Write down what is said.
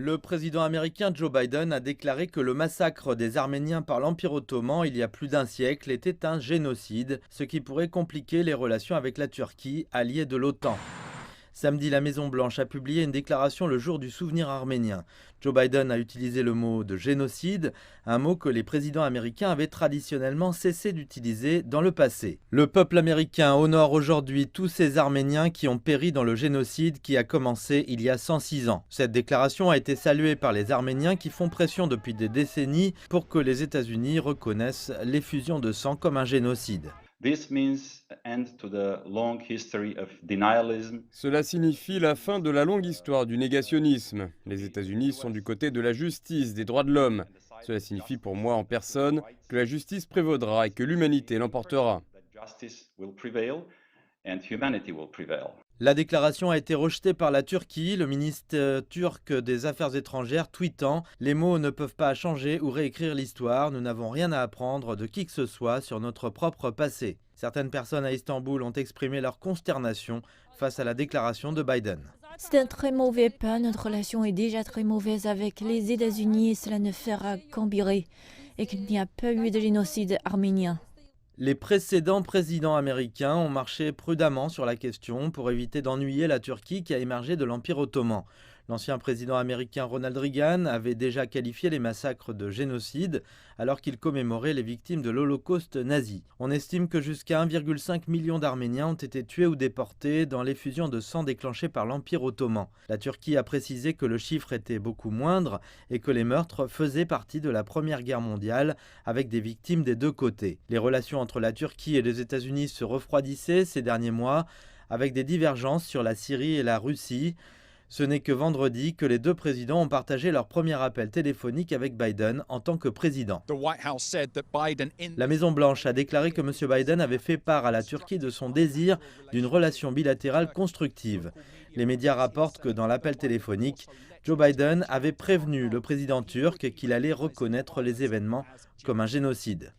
Le président américain Joe Biden a déclaré que le massacre des Arméniens par l'Empire ottoman il y a plus d'un siècle était un génocide, ce qui pourrait compliquer les relations avec la Turquie, alliée de l'OTAN. Samedi, la Maison-Blanche a publié une déclaration le jour du souvenir arménien. Joe Biden a utilisé le mot de génocide, un mot que les présidents américains avaient traditionnellement cessé d'utiliser dans le passé. Le peuple américain honore aujourd'hui tous ces Arméniens qui ont péri dans le génocide qui a commencé il y a 106 ans. Cette déclaration a été saluée par les Arméniens qui font pression depuis des décennies pour que les États-Unis reconnaissent l'effusion de sang comme un génocide. Cela signifie la fin de la longue histoire du négationnisme. Les États-Unis sont du côté de la justice, des droits de l'homme. Cela signifie pour moi en personne que la justice prévaudra et que l'humanité l'emportera. La déclaration a été rejetée par la Turquie, le ministre turc des Affaires étrangères tweetant « Les mots ne peuvent pas changer ou réécrire l'histoire, nous n'avons rien à apprendre de qui que ce soit sur notre propre passé ». Certaines personnes à Istanbul ont exprimé leur consternation face à la déclaration de Biden. C'est un très mauvais pas, notre relation est déjà très mauvaise avec les États-Unis et cela ne fera qu'empirer et qu'il n'y a pas eu de génocide arménien. Les précédents présidents américains ont marché prudemment sur la question pour éviter d'ennuyer la Turquie qui a émergé de l'Empire ottoman. L'ancien président américain Ronald Reagan avait déjà qualifié les massacres de génocide alors qu'il commémorait les victimes de l'Holocauste nazi. On estime que jusqu'à 1,5 million d'Arméniens ont été tués ou déportés dans l'effusion de sang déclenchée par l'Empire ottoman. La Turquie a précisé que le chiffre était beaucoup moindre et que les meurtres faisaient partie de la Première Guerre mondiale avec des victimes des deux côtés. Les relations entre la Turquie et les États-Unis se refroidissaient ces derniers mois avec des divergences sur la Syrie et la Russie. Ce n'est que vendredi que les deux présidents ont partagé leur premier appel téléphonique avec Biden en tant que président. La Maison-Blanche a déclaré que M. Biden avait fait part à la Turquie de son désir d'une relation bilatérale constructive. Les médias rapportent que dans l'appel téléphonique, Joe Biden avait prévenu le président turc qu'il allait reconnaître les événements comme un génocide.